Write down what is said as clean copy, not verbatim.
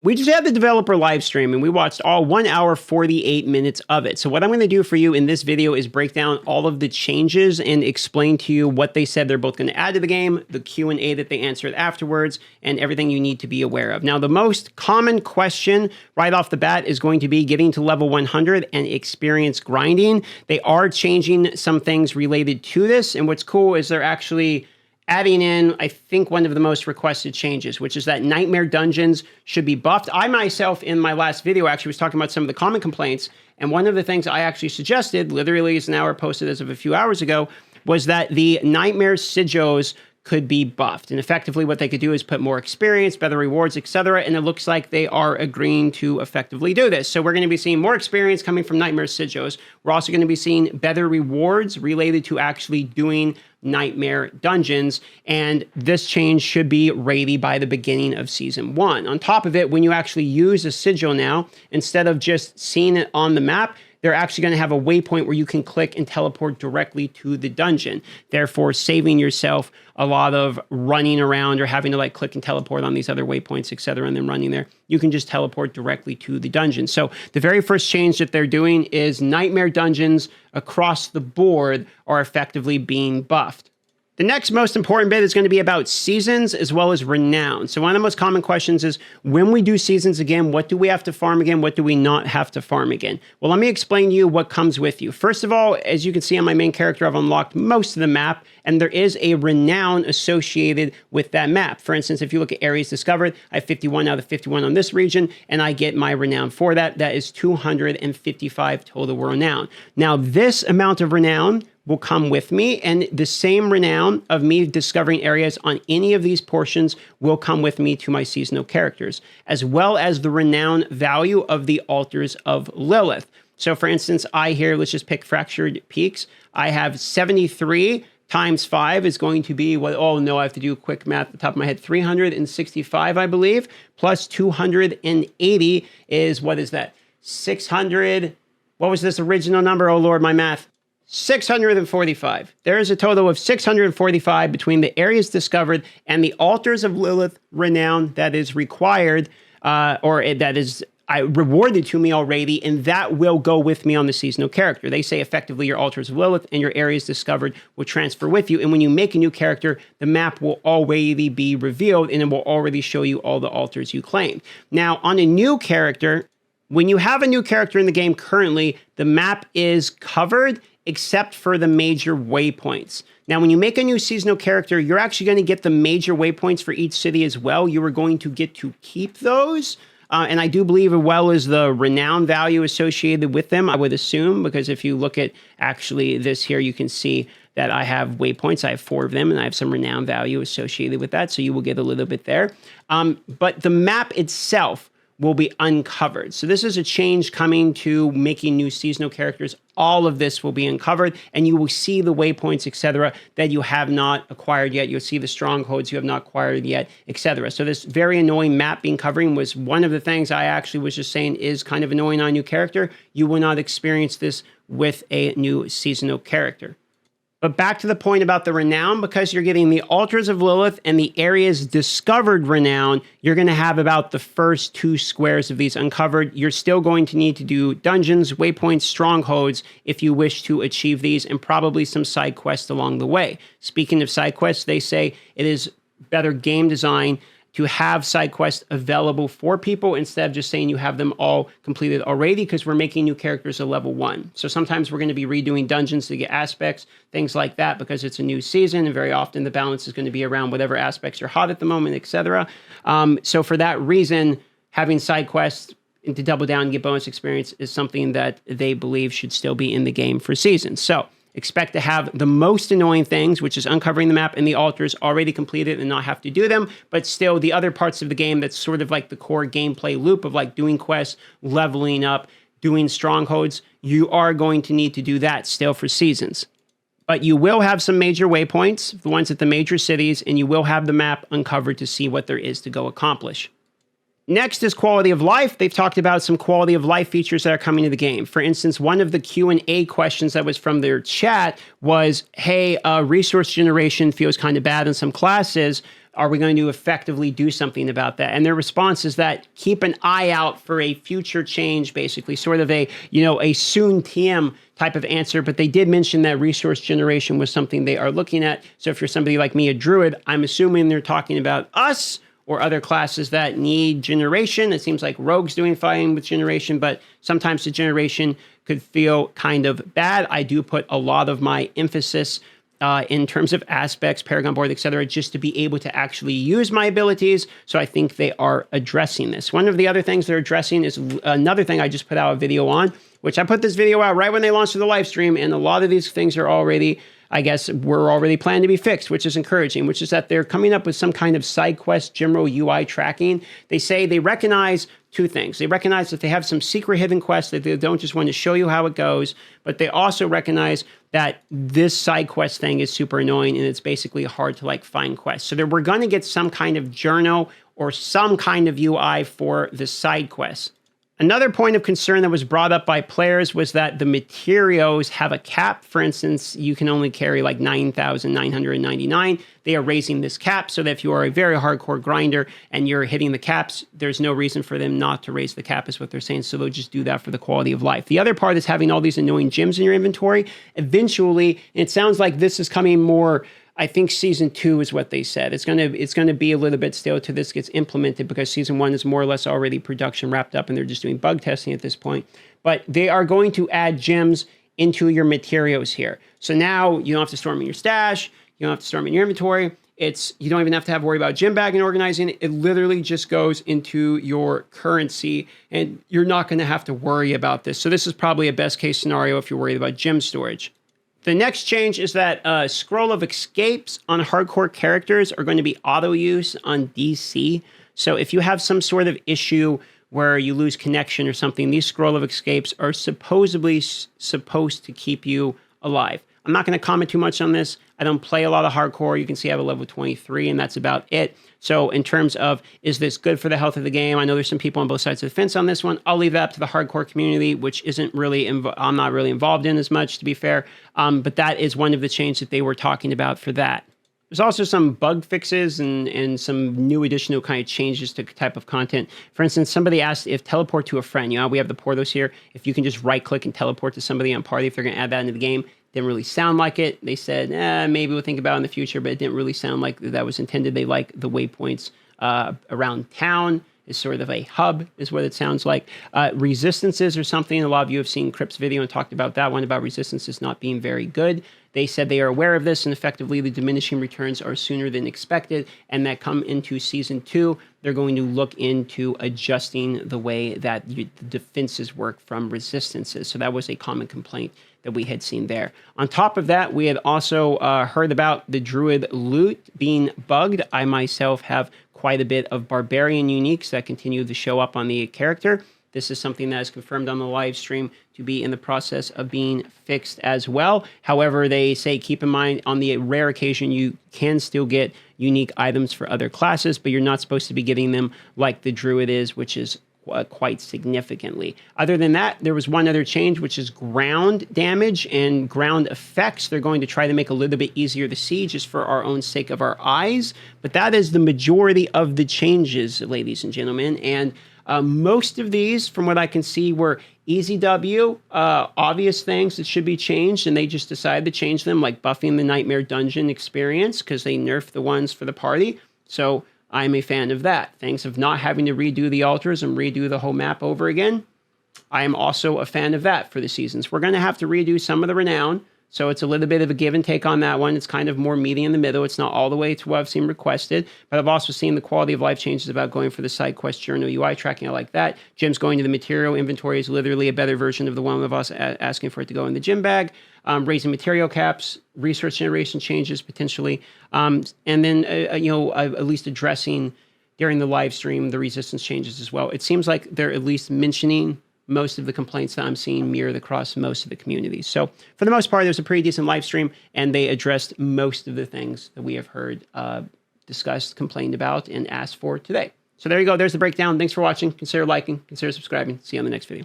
We just had the developer live stream and we watched all 1 hour, 48 minutes of it. So what I'm going to do for you in this video is break down all of the changes and explain to you what they said they're both going to add to the game, the Q&A that they answered afterwards, and everything you need to be aware of. Now, the most common question right off the bat is going to be getting to level 100 and experience grinding. They are changing some things related to this. And what's cool is they're actually adding in, I think, one of the most requested changes, which is that nightmare dungeons should be buffed. I myself, in my last video, actually was talking about some of the common complaints. And one of the things I actually suggested, literally is an hour posted as of a few hours ago, was that the nightmare sigils could be buffed. And effectively what they could do is put more experience, better rewards, etc. And it looks like they are agreeing to effectively do this. So we're going to be seeing more experience coming from nightmare sigils. We're also going to be seeing better rewards related to actually doing nightmare dungeons. And this change should be ready by the beginning of season 1. On top of it, when you actually use a sigil now, instead of just seeing it on the map, they're actually going to have a waypoint where you can click and teleport directly to the dungeon, therefore saving yourself a lot of running around or having to like click and teleport on these other waypoints, etc., and then running there. You can just teleport directly to the dungeon. So the very first change that they're doing is nightmare dungeons across the board are effectively being buffed. The next most important bit is going to be about seasons as well as renown. So one of the most common questions is, when we do seasons again, what do we have to farm again? What do we not have to farm again? Well, let me explain to you what comes with you. First of all, as you can see on my main character, I've unlocked most of the map, and there is a renown associated with that map. For instance, if you look at areas discovered, I have 51 out of 51 on this region, and I get my renown for that. That is 255 total renown. Now, this amount of renown will come with me, and the same renown of me discovering areas on any of these portions will come with me to my seasonal characters, as well as the renown value of the altars of Lilith. So for instance, I here, let's just pick Fractured Peaks. I have 73 times 5 is going to be what, oh no, I have to do quick math at the top of my head, 365, I believe, plus 280 is, what is that? 600, what was this original number? Oh Lord, my math. 645. There is a total of 645 between the areas discovered and the altars of Lilith renown that is required, that is rewarded to me already, and that will go with me on the seasonal character. They say effectively your altars of Lilith and your areas discovered will transfer with you, and when you make a new character, the map will already be revealed, and it will already show you all the altars you claimed. Now, on a new character, when you have a new character in the game currently, the map is covered except for the major waypoints. Now, when you make a new seasonal character, you're actually going to get the major waypoints for each city as well. You are going to get to keep those. And I do believe as well as the renown value associated with them, I would assume, because if you look at actually this here, you can see that I have waypoints. I have 4 of them, and I have some renown value associated with that. So you will get a little bit there. But the map itself will be uncovered. So this is a change coming to making new seasonal characters. All of this will be uncovered, and you will see the waypoints, etc., that you have not acquired yet. You'll see the strongholds you have not acquired yet, etc. So this very annoying map being covering was one of the things I actually was just saying is kind of annoying on a new character. You will not experience this with a new seasonal character. But back to the point about the renown, because you're getting the altars of Lilith and the areas discovered renown, you're going to have about the first 2 squares of these uncovered. You're still going to need to do dungeons, waypoints, strongholds if you wish to achieve these, and probably some side quests along the way. Speaking of side quests, they say it is better game design to have side quests available for people instead of just saying you have them all completed already, because we're making new characters a level 1. So sometimes we're going to be redoing dungeons to get aspects, things like that, because it's a new season, and very often the balance is going to be around whatever aspects are hot at the moment, etc. So for that reason, having side quests and to double down and get bonus experience is something that they believe should still be in the game for seasons. So expect to have the most annoying things, which is uncovering the map and the altars, already completed and not have to do them, but still the other parts of the game that's sort of like the core gameplay loop of like doing quests, leveling up, doing strongholds, you are going to need to do that still for seasons. But you will have some major waypoints, the ones at the major cities, and you will have the map uncovered to see what there is to go accomplish. Next is quality of life. They've talked about some quality of life features that are coming to the game. For instance, one of the Q&A questions that was from their chat was, hey, resource generation feels kind of bad in some classes. are we going to effectively do something about that? And their response is that keep an eye out for a future change, basically sort of a, a soon TM type of answer. But they did mention that resource generation was something they are looking at. So if you're somebody like me, a druid, I'm assuming they're talking about us or other classes that need generation. It seems like Rogue's doing fine with generation, but sometimes the generation could feel kind of bad. I do put a lot of my emphasis in terms of aspects, Paragon board, etc., just to be able to actually use my abilities. So I think they are addressing this. One of the other things they're addressing is another thing I just put out a video on, which I put this video out right when they launched the live stream, and a lot of these things are already, I guess, were already planned to be fixed, which is encouraging, which is that they're coming up with some kind of side quest general UI tracking. They say they recognize two things. They recognize that they have some secret hidden quests that they don't just want to show you how it goes, but they also recognize that this side quest thing is super annoying and it's basically hard to find quests. So we're going to get some kind of journal or some kind of UI for the side quests. Another point of concern that was brought up by players was that the materials have a cap. For instance, you can only carry 9,999. They are raising this cap so that if you are a very hardcore grinder and you're hitting the caps, there's no reason for them not to raise the cap, is what they're saying. So they'll just do that for the quality of life. The other part is having all these annoying gems in your inventory. Eventually, it sounds like this is coming more, I think season 2 is what they said. It's gonna be a little bit still till this gets implemented, because season 1 is more or less already production wrapped up and they're just doing bug testing at this point. But they are going to add gems into your materials here. So now you don't have to store them in your stash, you don't have to store them in your inventory. You don't even have to worry about gem bag and organizing it. It literally just goes into your currency and you're not gonna have to worry about this. So this is probably a best case scenario if you're worried about gem storage. The next change is that scroll of escapes on hardcore characters are going to be auto use on DC. So if you have some sort of issue where you lose connection or something, these scroll of escapes are supposedly supposed to keep you alive. I'm not going to comment too much on this. I don't play a lot of hardcore. You can see I have a level 23 and that's about it. So in terms of, is this good for the health of the game? I know there's some people on both sides of the fence on this one. I'll leave that up to the hardcore community, which isn't really, I'm not really involved in as much, to be fair. But that is one of the changes that they were talking about for that. There's also some bug fixes and some new additional kind of changes to type of content. For instance, somebody asked if teleport to a friend, we have the portals here. If you can just right click and teleport to somebody on party, if they're going to add that into the game. Didn't really sound like it. They said, maybe we'll think about it in the future, but it didn't really sound like that was intended. They like the waypoints around town is sort of a hub, is what it sounds like. Resistances or something. A lot of you have seen Crip's video and talked about that one, about resistances not being very good. They said they are aware of this, and effectively the diminishing returns are sooner than expected, and that come into season 2, they're going to look into adjusting the way that the defenses work from resistances. So that was a common complaint that we had seen there. On top of that, we had also heard about the Druid loot being bugged. I myself have quite a bit of Barbarian uniques that continue to show up on the character. This is something that is confirmed on the live stream to be in the process of being fixed as well. However, they say keep in mind on the rare occasion you can still get unique items for other classes, but you're not supposed to be getting them like the Druid is, which is quite significantly. Other than that, there was one other change, which is ground damage and ground effects. They're going to try to make a little bit easier to see just for our own sake of our eyes. But that is the majority of the changes, ladies and gentlemen. And most of these, from what I can see, were easy W, obvious things that should be changed, and they just decided to change them, like buffing the Nightmare Dungeon experience because they nerfed the ones for the party. So I'm a fan of that. Things of not having to redo the altars and redo the whole map over again. I am also a fan of that for the seasons. We're going to have to redo some of the Renown, so it's a little bit of a give and take on that one. It's kind of more meaty in the middle. It's not all the way to what I've seen requested, but I've also seen the quality of life changes about going for the side quest journal UI tracking. I like that. Gems going to the material inventory is literally a better version of the one of us asking for it to go in the gem bag. Raising material caps, resource generation changes potentially, and then at least addressing during the live stream the resistance changes as well. It seems like they're at least mentioning most of the complaints that I'm seeing mirrored across most of the communities. So for the most part, there's a pretty decent live stream, and they addressed most of the things that we have heard discussed, complained about, and asked for today. So there you go. There's the breakdown. Thanks for watching. Consider liking, consider subscribing. See you on the next video.